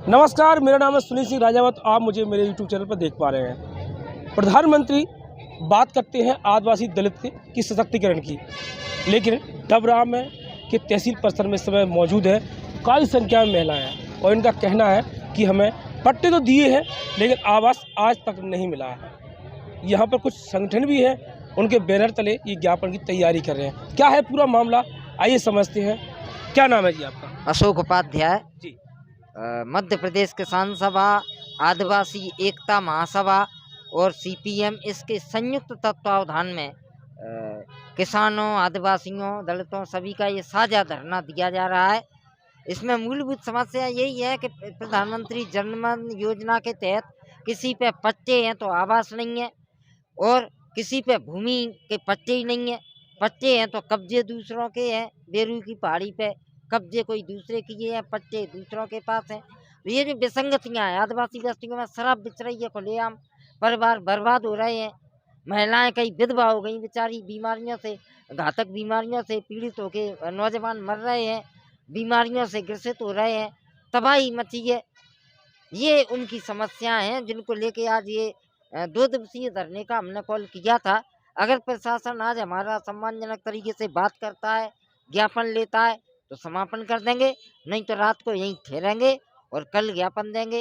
नमस्कार, मेरा नाम है सुनील सिंह राजावत। आप मुझे मेरे YouTube चैनल पर देख पा रहे हैं। प्रधानमंत्री बात करते हैं आदिवासी दलित की सशक्तिकरण की, लेकिन डबरा में के तहसील परिसर में इस समय मौजूद है काफ़ी संख्या में महिलाएं हैं और इनका कहना है कि हमें पट्टे तो दिए हैं लेकिन आवास आज तक नहीं मिला है। यहाँ पर कुछ संगठन भी हैं, उनके बैनर तले ये ज्ञापन की तैयारी कर रहे हैं। क्या है पूरा मामला, आइए समझते हैं। क्या नाम है जी आपका? अशोक उपाध्याय जी। मध्य प्रदेश किसान सभा, आदिवासी एकता महासभा और सीपीएम इसके संयुक्त तत्वावधान में किसानों, आदिवासियों, दलितों सभी का ये साझा धरना दिया जा रहा है। इसमें मूलभूत समस्या यही है कि प्रधानमंत्री जनधन योजना के तहत किसी पे पट्टे हैं तो आवास नहीं है और किसी पे भूमि के पट्टे ही नहीं है। पट्टे हैं तो कब्जे दूसरों के हैं, बेरू की पहाड़ी पे कब्जे कोई दूसरे किए हैं, पट्टे दूसरों के पास हैं। तो ये जो विसंगतियाँ हैं, आदिवासी बस्तियों में शराब बिच रही है खुलेआम, परिवार बर्बाद हो रहे हैं, महिलाएं कई विधवा हो गई बेचारी, बीमारियों से, घातक बीमारियों से पीड़ित होकर नौजवान मर रहे हैं, बीमारियों से ग्रसित हो रहे हैं, तबाही मची है। ये उनकी समस्याएं हैं जिनको लेके आज ये 2 दिवसीय धरने का हमने कॉल किया था। अगर प्रशासन आज हमारा सम्मानजनक तरीके से बात करता है, ज्ञापन लेता है तो समापन कर देंगे, नहीं तो रात को यहीं ठहरेंगे और कल ज्ञापन देंगे।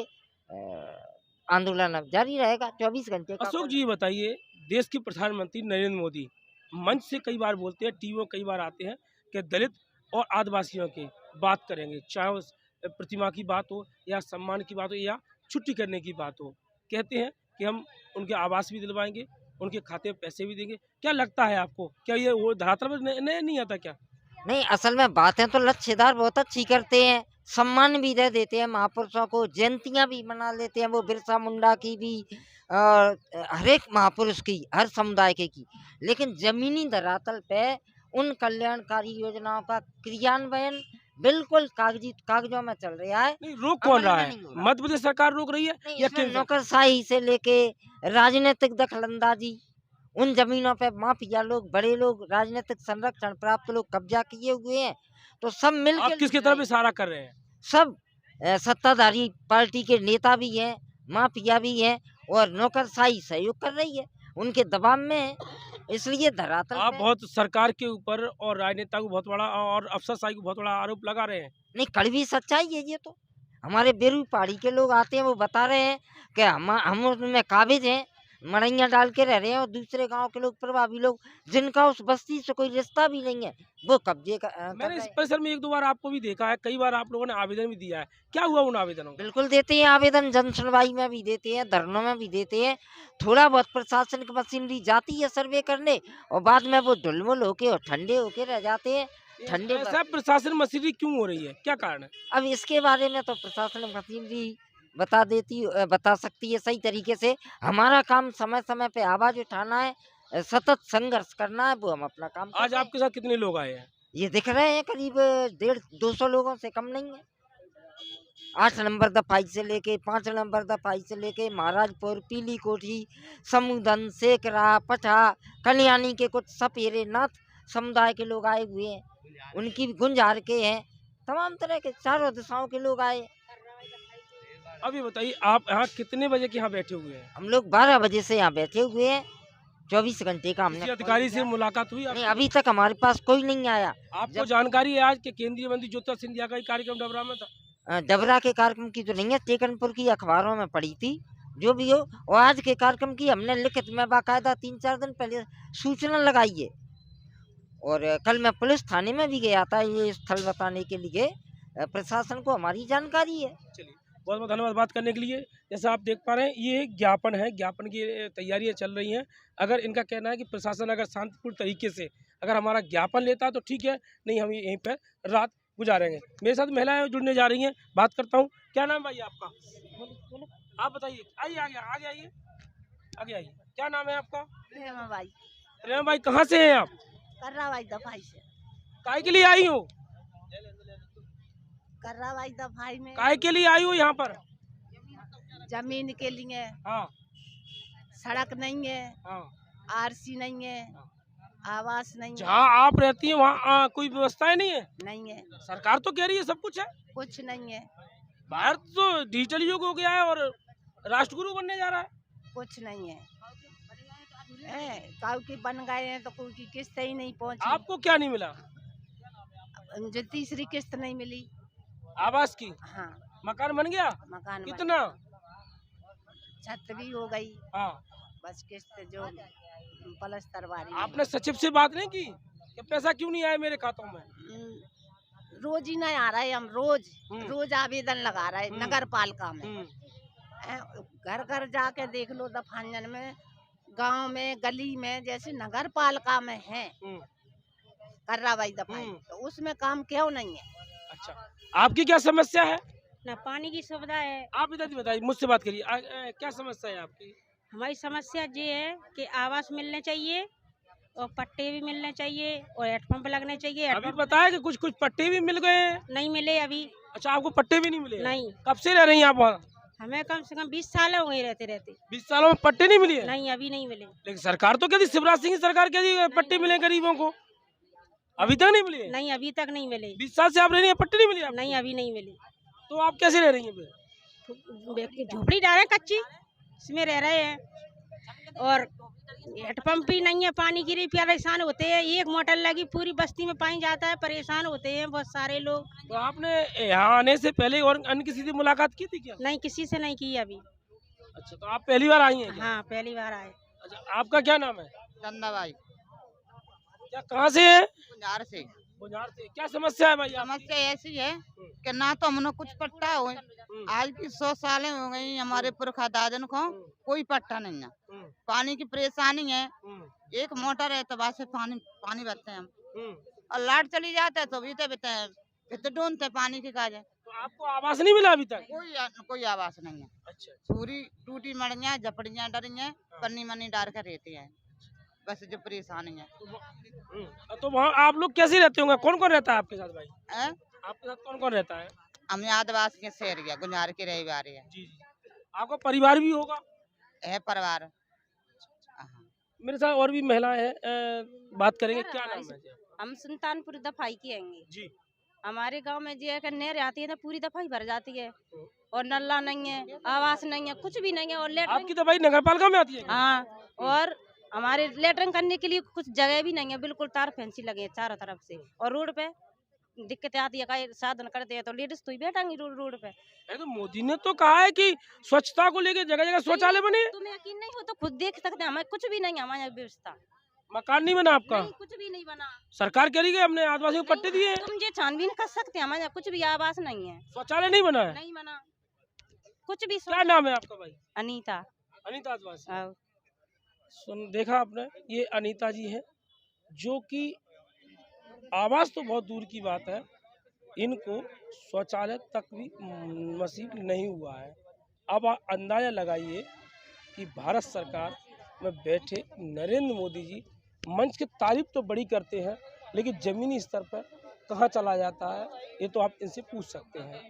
आंदोलन अब जारी रहेगा 24 घंटे का। अशोक जी बताइए, देश के प्रधानमंत्री नरेंद्र मोदी मंच से कई बार बोलते हैं, टीवी में कई बार आते हैं कि दलित और आदिवासियों की बात करेंगे, चाहे उस प्रतिमा की बात हो या सम्मान की बात हो या छुट्टी करने की बात हो। कहते हैं कि हम उनके आवास भी दिलवाएंगे, उनके खाते में पैसे भी देंगे। क्या लगता है आपको, क्या ये वो धरातल पर नहीं आता क्या? नहीं, असल में बातें तो लच्छेदार बहुत अच्छी करते हैं, सम्मान भी दे देते हैं महापुरुषों को, जयंतियाँ भी मना लेते हैं, वो बिरसा मुंडा की भी और हर एक महापुरुष की, हर समुदाय की। लेकिन जमीनी धरातल पे उन कल्याणकारी योजनाओं का क्रियान्वयन बिल्कुल कागजों में चल रहा है। नहीं, रोक कौन रहा है? नहीं हो रहा। मध्य प्रदेश सरकार रोक रही है नहीं, या इसमें केंद्र? नौकरशाही से लेके राजनीतिक दखलंदाजी, उन जमीनों पे माफिया लोग, बड़े लोग, राजनीतिक संरक्षण प्राप्त लोग कब्जा किए हुए हैं। तो सब मिल आप के किसकी तरफ इशारा कर रहे हैं? सब सत्ताधारी पार्टी के नेता भी हैं, माफिया भी हैं और नौकरशाही सहयोग कर रही है, उनके दबाव में है, इसलिए धरातल आप पे। बहुत सरकार के ऊपर और राजनेता को बहुत बड़ा और अफसरशाही को बहुत बड़ा आरोप लगा रहे हैं। नहीं, कड़वी सच्चाई है ये तो। हमारे बेरू पहाड़ी के लोग आते हैं, वो बता रहे हैं कि हम उसमें काबिज हैं, मड़ैया डाल के रह रहे हैं और दूसरे गांव के लोग, प्रभावी लोग जिनका उस बस्ती से कोई रिश्ता भी नहीं है, वो कब्जे कर मैंने रहे इस हैं। परिसर में 1-2 बार आपको भी देखा है, कई बार आप लोगों ने आवेदन भी दिया है। क्या हुआ उन आवेदनों का? बिल्कुल देते हैं आवेदन, जन सुनवाई में भी देते हैं, धरनों में भी देते हैं। थोड़ा बहुत प्रशासनिक मशीनरी जाती है सर्वे करने और बाद में वो ढुलमुल होके और ठंडे होके रह जाते हैं। ठंडे ऐसा प्रशासन मशीनरी क्यों हो रही है, क्या कारण है? अब इसके बारे में तो प्रशासनिक मशीनरी बता सकती है सही तरीके से। हमारा काम समय समय पे आवाज उठाना है, सतत संघर्ष करना है, वो हम अपना काम कर आज रहे हैं। आपके साथ कितने लोग आए हैं? ये दिख रहे हैं करीब 150-200 लोगों से कम नहीं है। 8 नंबर दफाई से लेके 5 नंबर दफाई से लेके महाराजपुर, पीली कोठी, समूदन, सेकरा, पठा, कल्याणी के कुछ सपेरे नाथ समुदाय के लोग आए हुए हैं, उनकी भी गुंजार के हैं, तमाम तरह के चारों दिशाओं के लोग आए। अब ये बताइए, आप यहाँ कितने बजे के यहाँ बैठे हुए हैं? हम लोग 12 बजे से यहाँ बैठे हुए हैं, 24 घंटे का हमने किसी अधिकारी से मुलाकात हुई नहीं, आपकी? अभी तक हमारे पास कोई नहीं आया। आपको जानकारी है आज के केंद्रीय मंत्री ज्योतिरादित्य सिंधिया का ही कार्यक्रम डबरा में था? डबरा के कार्यक्रम की तो नहीं है, टेकनपुर की अखबारों में पड़ी थी, जो भी हो। और आज के कार्यक्रम की हमने लिखित में बाकायदा 3-4 दिन पहले सूचना लगाई है और कल मैं पुलिस थाने में भी गया था ये स्थल बताने के लिए। प्रशासन को हमारी जानकारी है। चलिए, बहुत बहुत धन्यवाद बात करने के लिए। जैसा आप देख पा रहे हैं, ये एक ज्ञापन है, ज्ञापन की तैयारियां चल रही हैं। अगर इनका कहना है कि प्रशासन अगर शांतिपूर्ण तरीके से अगर हमारा ज्ञापन लेता तो ठीक है, नहीं हम यहीं पर रात गुजारेंगे। मेरे साथ महिलाएं जुड़ने जा रही हैं, बात करता हूँ। क्या नाम भाई आपका? आप बताइए। आइए आगे आगे आइए, आगे आइए। क्या नाम है आपका? रेमा बाई, रेम भाई, कहाँ से हैं आप? कर्रा बाई दफाई से। काहे के लिए आई हो? कर्रा बाई दफाई में काहे के लिए आई हो यहाँ पर? जमीन के लिए हाँ सड़क नहीं है, हाँ। आरसी नहीं है, आवास नहीं है, जहाँ आप रहती हैं वहाँ कोई व्यवस्थाएं नहीं है? नहीं है, सरकार तो कह रही है सब कुछ है। कुछ नहीं है। भारत तो डिजिटल युग हो गया है और राष्ट्रगुरु बनने जा रहा है। कुछ नहीं है, काऊ की बन गए हैं तो कोई की किस्त ही नहीं पहुंची। आपको क्या नहीं मिला? जो तीसरी किस्त नहीं मिली। आवास की? हाँ, मकान बन गया? मकान बन कितना? छत भी हो गई, हाँ। बस किस्त जो पलस्तर वाली। आपने सचिव से बात नहीं की कि पैसा क्यों नहीं आया मेरे खातों में? रोज ही नहीं आ रहा है, हम रोज आवेदन लगा रहे हैं नगर पालिका में। घर घर जाके देख लो, दफांजन में, गांव में, गली में, जैसे नगर पालिका में है कार्रवाई दफाई, तो उसमें काम क्यों नहीं है? अच्छा, आपकी क्या समस्या है? ना पानी की सुविधा है। आप इधर बताइए, मुझसे बात करिए। क्या समस्या है आपकी? हमारी समस्या ये है कि आवास मिलने चाहिए और पट्टे भी मिलने चाहिए और हेडपंप लगने चाहिए। अभी बताया कि कुछ पट्टे भी मिल गए हैं? नहीं मिले अभी। अच्छा, आपको पट्टे भी नहीं मिले? नहीं। कब से रह रही हैं आप वहाँ? हमें कम से कम 20 साल हो गए रहते रहते। 20 सालों में पट्टे नहीं मिले? नहीं, अभी नहीं मिले। लेकिन सरकार तो कहती, शिवराज सिंह की सरकार कहती पट्टे मिले गरीबों को, अभी तक नहीं मिले? नहीं, अभी तक नहीं मिले। 20 साल से आप रह रही हैं, पट्टे नहीं मिले आपको? नहीं, अभी नहीं मिले। तो आप कैसे रह रही हैं फिर? झोपड़ी डाले कच्ची, इसमें रह रहे हैं और हेडपंप भी नहीं है। पानी की भी परेशान होते हैं, एक मोटर लगी पूरी बस्ती में पानी जाता है, परेशान होते हैं बहुत सारे लोग। तो आपने यहाँ आने से पहले और अन्य किसी से मुलाकात की थी क्या? नहीं, किसी से नहीं की अभी। अच्छा, तो आप पहली बार आई हैं क्या? हाँ, पहली बार आए। अच्छा, आपका क्या नाम है? चंदाबाई। क्या, कहाँ से है? गुंजार से। गुंजार से। क्या समस्या है भाई? समस्या ऐसी है कि ना तो हमने कुछ पट्टा हो, आज की 100 सालें हो गई हमारे पुरखा दादन को कोई पट्टा नहीं है। पानी की परेशानी है, एक मोटर है तब से पानी भरते हैं हम, और लाइट चली जाता है तो बीते ढूंढते पानी की काज है। तो आपको आवास नहीं मिला अभी तक? कोई आवास नहीं है। अच्छा, पूरी टूटी मड़ियाँ, झपड़ियाँ डरी हैं, पन्नी मन्नी डाल कर रहती है, बस जो परेशानी है। तो वहाँ आप लोग कैसे रहते होंगे? कौन कौन रहता है आपके साथ भाई? आपके साथ कौन कौन रहता है? हम आदिवासी के शहर गया, गुंजार के रविवार है। जी जी। आपका परिवार भी होगा? है परिवार। मेरे साथ और भी महिलाएं हैं, बात करेंगे। क्या नाम है? हम सुल्तानपुर दफाई की आएंगे जी। हमारे गांव में जो है कि नहर आती है तो पूरी दफाई भर जाती है और नल्ला नहीं है, आवास नहीं है, कुछ भी नहीं है। और आपकी दफाई नगर पालिका में आती है? हाँ, और हमारे लेटरिंग करने के लिए कुछ जगह भी नहीं है, बिल्कुल तार फेंसी लगे हैं चारों तरफ से, और रोड पे दिक्कतें आती है। कई साधन करते हैं तो लेडीज तो ही बैठेंगी रोड पे। तो मोदी ने तो कहा है कि स्वच्छता को लेकर जगह जगह शौचालय बने। तुम्हें यकीन नहीं हो तो खुद देख सकते हैं, हमें कुछ भी नहीं है हमारे यहाँ व्यवस्था। मकान नहीं बना आपका? नहीं, कुछ भी नहीं बना। सरकार कह रही है हमने आदिवासियों को पट्टे दिए हैं। तुम ये छानबीन कर सकते हैं, हमारे यहाँ कुछ भी आवास नहीं है, शौचालय नहीं बना है? नहीं बना कुछ भी। क्या नाम है आपका भाई? अनीता। अनीता आदिवासी। देखा आपने, ये अनीता जी है जो कि आवास तो बहुत दूर की बात है, इनको शौचालय तक भी नसीब नहीं हुआ है। अब आप अंदाजा लगाइए कि भारत सरकार में बैठे नरेंद्र मोदी जी मंच की तारीफ तो बड़ी करते हैं, लेकिन ज़मीनी स्तर पर कहाँ चला जाता है ये तो आप इनसे पूछ सकते हैं।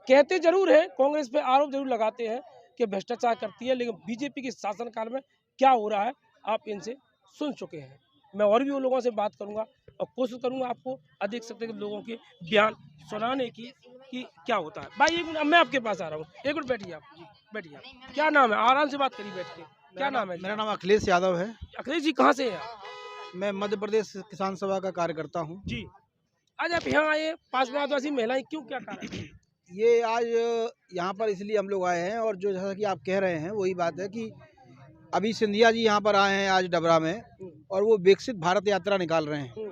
कहते जरूर है, कांग्रेस पे आरोप जरूर लगाते हैं कि भ्रष्टाचार करती है, लेकिन बीजेपी के शासनकाल में क्या हो रहा है आप इनसे सुन चुके हैं। मैं और भी उन लोगों से बात करूंगा और कोशिश करूंगा आपको अधिक से अधिक लोगों के बयान सुनाने की कि क्या होता है। भाई एक मिनट, मैं आपके पास आ रहा हूँ, एक मिनट बैठिए आप। जी बैठिए आप। क्या नाम है? आराम से बात करिए बैठ के। क्या नाम है? मेरा नाम अखिलेश यादव है। अखिलेश जी कहाँ से हैं? मैं मध्य प्रदेश किसान सभा का कार्यकर्ता हूँ। जी। आज आप यहाँ आए, पास में आदिवासी महिलाएं, क्यों, क्या कारण? ये आज यहाँ पर इसलिए हम लोग आए हैं, और जो जैसा कि आप कह रहे हैं वही बात है कि अभी सिंधिया जी यहाँ पर आए हैं आज डबरा में, और वो विकसित भारत यात्रा निकाल रहे हैं।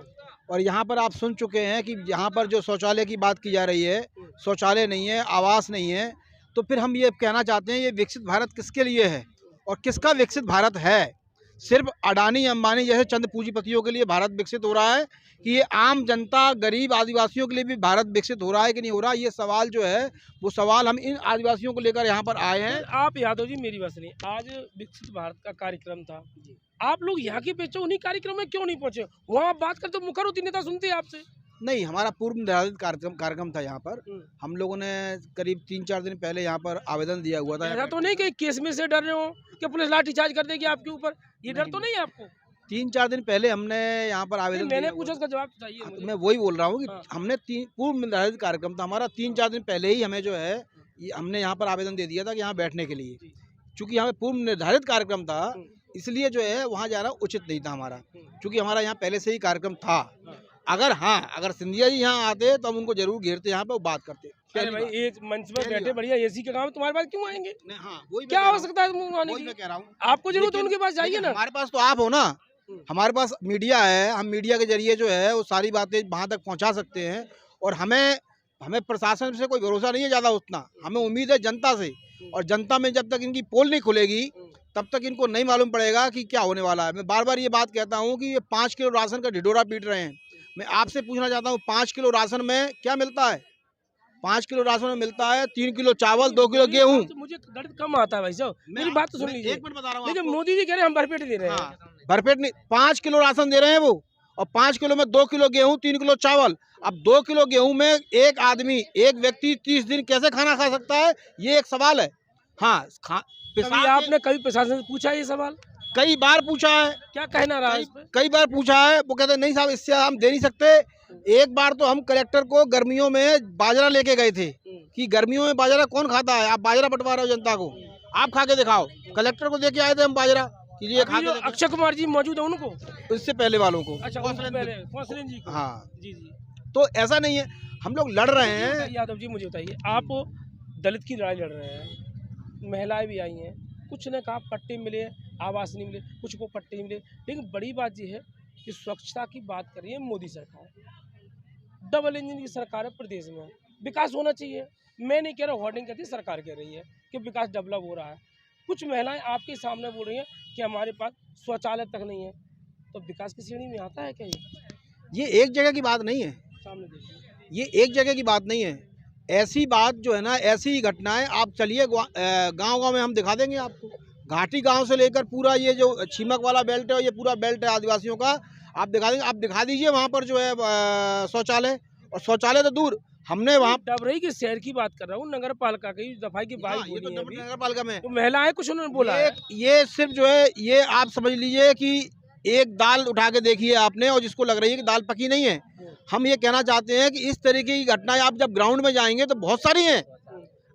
और यहाँ पर आप सुन चुके हैं कि यहाँ पर जो शौचालय की बात की जा रही है, शौचालय नहीं है, आवास नहीं है, तो फिर हम ये कहना चाहते हैं ये विकसित भारत किसके लिए है और किसका विकसित भारत है? सिर्फ अडानी अंबानी जैसे चंद पूंजीपतियों के लिए भारत विकसित हो रहा है कि ये आम जनता, गरीब आदिवासियों के लिए भी भारत विकसित हो रहा है कि नहीं हो रहा? ये सवाल जो है वो सवाल हम इन आदिवासियों को लेकर यहाँ पर आए हैं। आप यादव जी मेरी बात सुनिए, आज विकसित भारत का कार्यक्रम था, आप लोग यहाँ के पीछे उन्हीं कार्यक्रम में क्यों नहीं पहुँचे? वहाँ बात करते तो मुखर होती नेता सुनते आपसे। नहीं, हमारा पूर्व निर्धारित कार्यक्रम था यहाँ पर। हम लोगों ने करीब 3-4 दिन पहले यहाँ पर आवेदन दिया हुआ था। ऐसा तो नहीं कि केस में से डर रहे हो कि पुलिस लाठीचार्ज कर देगी आपके ऊपर, ये डर तो नहीं है आपको? 3-4 दिन पहले हमने यहाँ पर आवेदन दिया। मैंने पूछा, उसका जवाब चाहिए मुझे। मैं वही बोल रहा हूँ कि हमने पूर्व निर्धारित कार्यक्रम था हमारा, 3-4 दिन पहले ही हमें जो है हमने यहाँ पर आवेदन दे दिया था कि यहाँ बैठने के लिए, चूँकि यहाँ पे पूर्व निर्धारित कार्यक्रम था, इसलिए जो है वहाँ जाना उचित नहीं था हमारा, क्योंकि हमारा यहाँ पहले से ही कार्यक्रम था। अगर सिंधिया जी यहाँ आते तो हम उनको जरूर घेरते, यहाँ पे बात करते। अरे भाई एक मंच पर बैठे बढ़िया एसी का काम, तुम्हारे पास क्यों आएंगे? वही क्या आवश्यकता है आने की? मैं कह रहा हूँ, आपको जरूरत है उनके पास जाइए ना। हमारे पास तो आप हो ना, हमारे पास मीडिया है, हम मीडिया के जरिए जो है वो सारी बातें वहाँ तक पहुँचा सकते हैं। और हमें प्रशासन से कोई भरोसा नहीं है ज़्यादा उतना, हमें उम्मीद है जनता से। और जनता में जब तक इनकी पोल नहीं खुलेगी तब तक इनको नहीं मालूम पड़ेगा कि क्या होने वाला है। मैं बार बार ये बात कहता हूँ कि ये 5 किलो राशन का ढिढोरा पीट रहे हैं। मैं आपसे पूछना चाहता हूँ 5 किलो राशन में क्या मिलता है? 5 किलो राशन में मिलता है 3 किलो चावल, 2 किलो गेहूँ। मुझे दर्द कम आता है भाई साहब, मेरी बात तो सुन लीजिए। 1 मिनट बता रहा हूँ लेकिन आपको। मोदी जी कह रहे हैं हम भरपेट दे रहे हैं। भरपेट नहीं, 5 किलो राशन दे रहे हैं वो, और 5 किलो में 2 किलो गेहूँ, 3 किलो चावल। अब 2 किलो गेहूँ में एक आदमी, एक व्यक्ति 30 दिन कैसे खाना खा सकता है, ये एक सवाल है। हाँ, कभी आपने कभी प्रशासन से पूछा ये सवाल? कई बार पूछा है। क्या कहना रहा है इस पे? कई बार पूछा है, वो कहते नहीं साहब इससे हम दे नहीं सकते। एक बार तो हम कलेक्टर को गर्मियों में बाजरा लेके गए थे कि गर्मियों में बाजरा कौन खाता है, आप बाजरा बंटवा रहे हो जनता को, आप खा के दिखाओ। कलेक्टर को देके आए थे हम बाजरा कि ये खा के। अक्षय कुमार जी मौजूद है उनको, इससे पहले वालों को। अच्छा कौशलेंद्र जी को। हाँ जी जी। तो ऐसा नहीं है, हम लोग लड़ रहे हैं। यादव जी मुझे बताइए, आप दलित की लड़ाई लड़ रहे हैं, महिलाएं भी आई हैं, कुछ ने कहा पट्टे मिले, आवास नहीं मिले, कुछ को पट्टे नहीं मिले, लेकिन बड़ी बात ये है कि स्वच्छता की बात कर रही है मोदी सरकार। डबल इंजन की सरकार है प्रदेश में, विकास होना चाहिए। मैं नहीं कह रहा, होर्डिंग कहती सरकार कह रही है कि विकास डेवलप हो रहा है। कुछ महिलाएं आपके सामने बोल रही हैं कि हमारे पास शौचालय तक नहीं है, तो विकास की श्रेणी में आता है क्या ये एक जगह की बात नहीं है, सामने देखिए, ये एक जगह की बात नहीं है। ऐसी बात जो है ना, ऐसी घटनाएं आप चलिए गांव-गांव में हम दिखा देंगे आपको। घाटी गांव से लेकर पूरा ये जो छिमक वाला बेल्ट है, ये पूरा बेल्ट है आदिवासियों का, आप दिखा देंगे। आप दिखा दीजिए वहाँ पर जो है शौचालय, और शौचालय तो दूर, हमने वहाँ डबरई के शहर की बात कर रहा हूँ, नगर पालिका की दफाई की बात ये तो नगर पालिका में तो महिलाएं कुछ उन्होंने बोला है। ये सिर्फ जो है, ये आप समझ लीजिए कि एक दाल उठा के देखिए आपने और जिसको लग रही है कि दाल पकी नहीं है। हम ये कहना चाहते हैं कि इस तरीके की घटनाएं आप जब ग्राउंड में जाएंगे तो बहुत सारी हैं,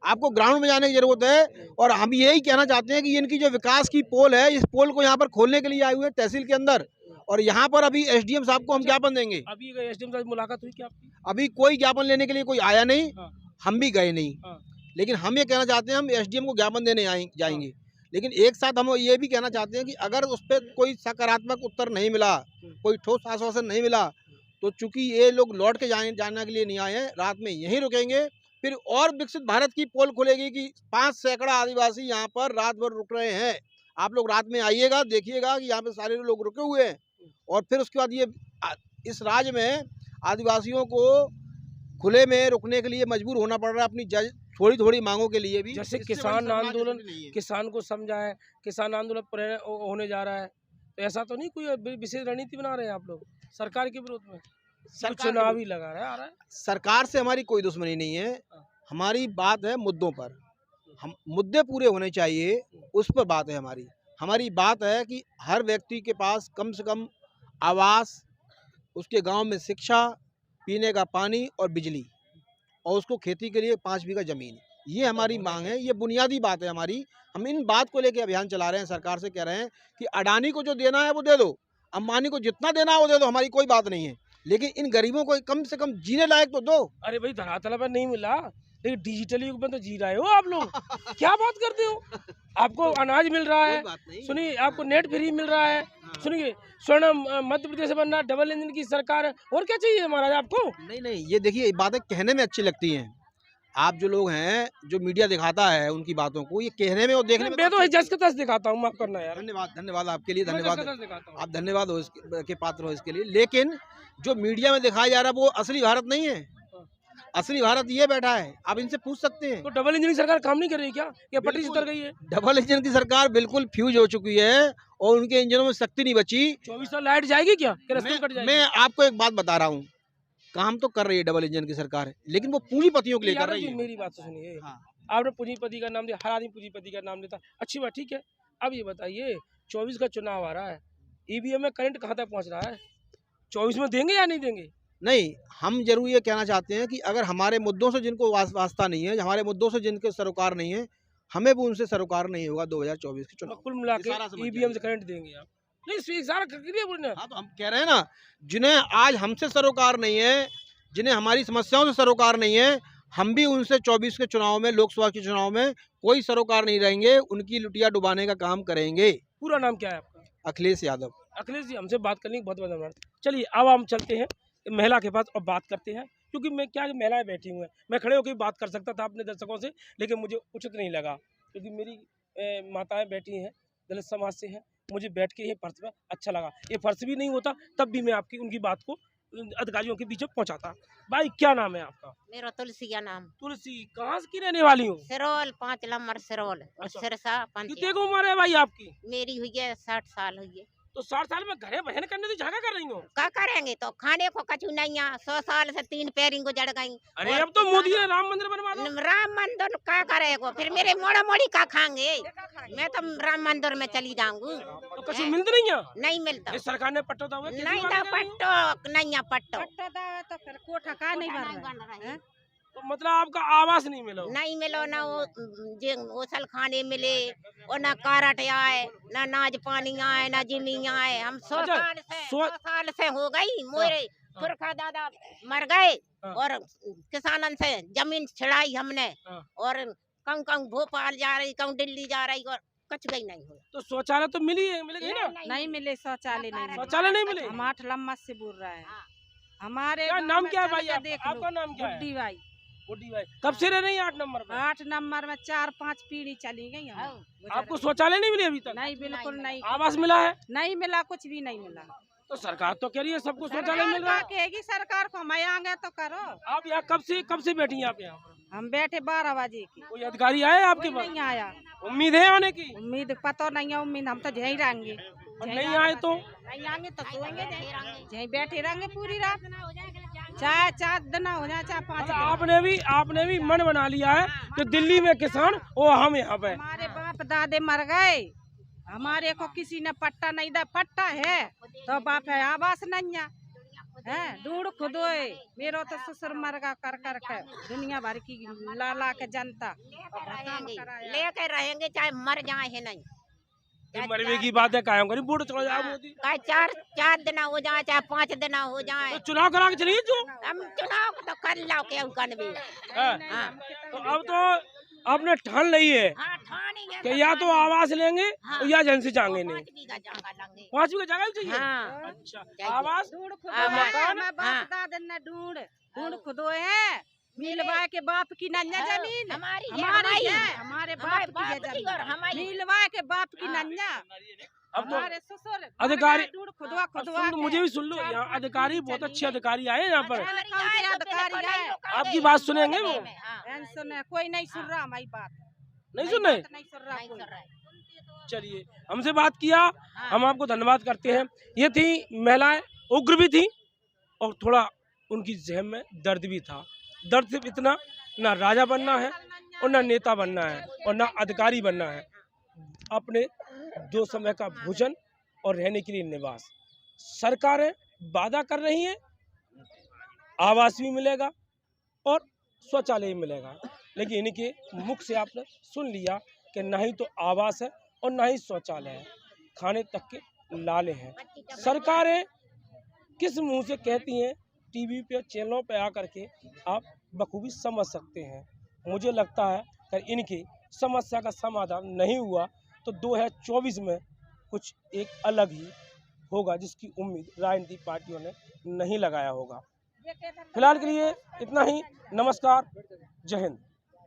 आपको ग्राउंड में जाने की जरूरत है। और हम यही कहना चाहते हैं कि इनकी जो विकास की पोल है, इस पोल को यहाँ पर खोलने के लिए आए हुए हैं तहसील के अंदर, और यहाँ पर अभी एसडीएम साहब को हम ज्ञापन देंगे। अभी एसडीएम साहब मुलाकात हुई क्या आपकी? अभी कोई ज्ञापन लेने के लिए कोई आया नहीं, हम भी गए नहीं, हाँ। लेकिन हम ये कहना चाहते हैं हम एसडीएम को ज्ञापन देने जाएंगे। लेकिन एक साथ हम ये भी कहना चाहते हैं कि अगर उस पर कोई सकारात्मक उत्तर नहीं मिला, कोई ठोस आश्वासन नहीं मिला, तो चूंकि ये लोग लौट के जाने के लिए नहीं आए हैं, रात में यहीं रुकेंगे। फिर और विकसित भारत की पोल खुलेगी कि 5 सैकड़ा आदिवासी यहाँ पर रात भर रुक रहे हैं। आप लोग रात में आइएगा, देखिएगा कि यहाँ पे सारे लोग रुके हुए हैं। और फिर उसके बाद ये इस राज्य में आदिवासियों को खुले में रुकने के लिए मजबूर होना पड़ रहा है, अपनी थोड़ी थोड़ी मांगों के लिए भी। जैसे किसान आंदोलन, किसान को समझाए, किसान आंदोलन होने जा रहा है, तो ऐसा तो नहीं कोई विशेष रणनीति बना रहे हैं आप लोग सरकार के विरोध में? चुनाव ही लगा रहा है, आ रहा है। सरकार से हमारी कोई दुश्मनी नहीं है, हमारी बात है मुद्दों पर। हम मुद्दे पूरे होने चाहिए, उस पर बात है हमारी। हमारी बात है कि हर व्यक्ति के पास कम से कम आवास, उसके गांव में शिक्षा, पीने का पानी और बिजली, और उसको खेती के लिए 5 बीघा जमीन, ये हमारी मांग है। ये बुनियादी बात है हमारी। हम इन बात को लेकर अभियान चला रहे हैं, सरकार से कह रहे हैं कि अडानी को जो देना है वो दे दो, अंबानी को जितना देना है वो दे दो, हमारी कोई बात नहीं है, लेकिन इन गरीबों को कम से कम जीने लायक तो दो। अरे भाई धरातल पर नहीं मिला, लेकिन डिजिटल युग में तो जी रहे हो आप लोग। क्या बात करते हो? आपको अनाज मिल रहा है, सुनिए, आपको नेट फ्री मिल रहा है, सुनिए, स्वर्ण मध्य प्रदेश बन रहा, डबल इंजन की सरकार है, और क्या चाहिए महाराज आपको? नहीं, ये देखिए बातें कहने में अच्छी लगती हैं। आप जो लोग हैं, जो मीडिया दिखाता है उनकी बातों को, ये कहने में और देखने में, मैं तो जस का तस दिखाता हूँ, माफ करना यार। धन्यवाद आपके लिए, धन्यवाद, आप आप धन्यवाद हो के पात्र हो इसके लिए। लेकिन जो मीडिया में दिखाया जा रहा है वो असली भारत नहीं है। असली भारत ये बैठा है, आप इनसे पूछ सकते हैं। तो डबल इंजन की सरकार काम नहीं कर रही क्या? या पटरी से उतर गई है? डबल इंजन की सरकार बिल्कुल फ्यूज हो चुकी है और उनके इंजनों में शक्ति नहीं बची। 24 लाइट जाएगी क्या? कट जाएगी? मैं आपको एक बात बता रहा हूँ, काम तो कर रही है डबल इंजन की सरकार, लेकिन वो पूंजीपतियों के लिए कर रही है। मेरी बात तो सुनिए, हाँ। आपने पूंजीपति का नाम दिया, हर आदमी पूंजीपति का नाम लेता, अच्छी बात, ठीक है। अब ये बताइए, 24 का चुनाव आ रहा है, ईवीएम में करंट कहाँ तक पहुँच रहा है? 24 में देंगे या नहीं देंगे? नहीं, हम जरूर ये कहना चाहते हैं कि अगर हमारे मुद्दों से जिनको वास्ता नहीं है, हमारे मुद्दों से जिनके सरोकार नहीं है, हमें भी उनसे सरोकार नहीं होगा 2024 के चुनाव। कुल मिला के सारा समझ ईवीएम से करंट देंगे आप? नहीं, सारा क्लियर बोलना। हाँ, तो हम कह रहे हैं ना, जिन्हें आज हमसे सरोकार नहीं है, जिन्हें हमारी समस्याओं से सरोकार नहीं है, हम भी उनसे 24 के चुनाव में, लोकसभा के चुनाव में कोई सरोकार नहीं रहेंगे, उनकी लुटिया डुबाने का काम करेंगे। पूरा नाम क्या है आपका? अखिलेश यादव। अखिलेश जी, हमसे बात करने की बहुत बहुत धन्यवाद। चलिए अब हम चलते हैं महिला के पास और बात करते हैं, क्योंकि मैं क्या महिलाएं बैठी हुई हैं, मैं खड़े होकर बात कर सकता था अपने दर्शकों से, लेकिन मुझे उचित नहीं लगा, क्योंकि मेरी माताएं बैठी हैं, दलित समाज से हैं, मुझे बैठ के ये फर्श पर अच्छा लगा। ये फर्श भी नहीं होता तब भी मैं आपकी उनकी बात को अधिकारियों के बीच में पहुंचाता। भाई क्या नाम है आपका? मेरा तुलसी का नाम। तुलसी, कहाँ की रहने वाली हो? सिरोल 5 नंबर सिरोल और अच्छा। सिरसा कितने पंचायत। को उम्र है भाई आपकी? मेरी हुई है 60 साल हुई है। तो 60 साल में घरे बहन करने से झाका कर रही हो? क्या करेंगे, तो खाने को कछु नहीं है। 100 साल से 3 पैरिंग गुजर गई। अरे और अब तो मोदी ने राम मंदिर बनवा दो। राम मंदिर क्या करेगो, फिर मेरे मोड़ा मोड़ी का खाएंगे। मैं तो राम मंदिर में चली जाऊंगी। तो कुछ मिलते नहीं है? नहीं मिलता। इस सरकार ने पट्टो था नहीं तो पट्टो नहीं है पट्टो। तो फिर कोठा का नहीं बन रहा है? तो मतलब आपका आवास नहीं मिला? नहीं मिलो ना वो ओसल खाने मिले और ना कारट आए, ना नाज पानी आए, ना जिमी आए। हम 100 अच्छा, साल से हो गई। मोरे पुरखा दादा मर गए हाँ। और किसानन से जमीन छिड़ाई हमने, हाँ। और कहूँ कहूँ भोपाल जा रही, कहूँ दिल्ली जा रही, और कुछ गई नहीं हुई। तो शौचालय तो मिल गई ना? नहीं मिले शौचालय, नहीं मिले। शौचालय नहीं मिले? हम 8 लम्बा से बोल रहे हैं। हमारे क्या गाँव नाम में क्या है चल भाई के आपका? देख लो। आपका नाम क्या है? गुड्डी भाई। गुड्डी भाई, कब से रह रही है 8 नंबर पे? 8 नंबर में 4-5 पीढ़ी चली गई हम। आपको शौचालय नहीं मिले अभी तक? नहीं, बिल्कुल नहीं। आवास मिला है? नहीं मिला, कुछ भी नहीं मिला। तो सरकार तो कह रही है सबको शौचालय सरकार मिल रहा क्या है। कहेगी, सरकार को हम आएंगे तो करो। आप यहाँ कब से बैठी हैं आप यहाँ पर? हम बैठे 12 बजे की। कोई अधिकारी आए आपके कोई पास? नहीं आया। उम्मीद है आने की? उम्मीद पता नहीं है, उम्मीद हम तो यहीं रहेंगे। और नहीं आए तो? नहीं आएंगे तो सोएंगे यहीं बैठे रहेंगे पूरी रात, चाहे 4 दिन हो जाए चाहे 5 दिन। आपने भी मन बना लिया है कि दिल्ली में किसान और हम यहाँ पे। हमारे बाप दादे मर गए, हमारे को किसी ने पट्टा नहीं दिया। पट्टा है तो बाप है, आवास नहीं है, ढूंढ खुदोए। मेरा तो ससुर मर गया कर कर के, दुनिया भर की ला के जनता लेके रहेंगे चाहे मर जाए है नहीं। मरवे की बात है, कायम करी वोट चला जाए मोदी। चाहे 4 दिन हो जाए चाहे 5 दिन हो जाए। तो चुनाव करा के चलिए जो। हम चुनाव तो कर लो के भी। हाँ। तो अब तो आपने ठान ली है हाँ, ठानी है कि या तो आवास लेंगे और या जन से जाएंगे नहीं। 5 बीघा जगह लेंगे। 5 बीघा जगह भी चाहिए? हाँ। अच्छा, आवास ढूंढ आवास। खुदोए। बाप हाँ। दादे ने ढूंढ खुदोए है। मिलवा के बाप की नन्या जमीन हमारी हमारी है, हमारे बाप की है और जमीन। हमारी। मिलवा के बाप की नन्या अब तो हमारे ससुर अधिकारी- ढूंढ खुदवा अब खुदवा सुन लो, के। मुझे भी सुन लो, यहाँ अधिकारी बहुत अच्छे अधिकारी आए हैं यहाँ पर। अधिकारी है। आपकी बात सुनेंगे वो? टेंशन है, कोई नहीं सुन रहा हमारी बात। नहीं सुन रहे? नहीं सुन रहा कोई। चलिए, हमसे बात किया, हम आपको धन्यवाद करते हैं। ये थी महिलाएं, उग्र भी थी और थोड़ा उनकी ज़हन में दर्द भी था। दर्द सिर्फ इतना, ना राजा बनना है और ना नेता बनना है और ना अधिकारी बनना है। अपने 2 समय का भोजन और रहने के लिए निवास। सरकारें वादा कर रही हैं, आवास भी मिलेगा और शौचालय भी मिलेगा, लेकिन इनके मुख से आपने सुन लिया कि ना ही तो आवास है और ना ही शौचालय है, खाने तक के लाले हैं। सरकारें किस मुंह से कहती हैं, टीवी पे चैनलों पे आकर के आप बखूबी समझ सकते हैं। मुझे लगता है कि इनकी समस्या का समाधान नहीं हुआ तो 2024 में कुछ एक अलग ही होगा, जिसकी उम्मीद राजनीतिक पार्टियों ने नहीं लगाया होगा। फिलहाल के लिए इतना ही। नमस्कार, जय हिंद।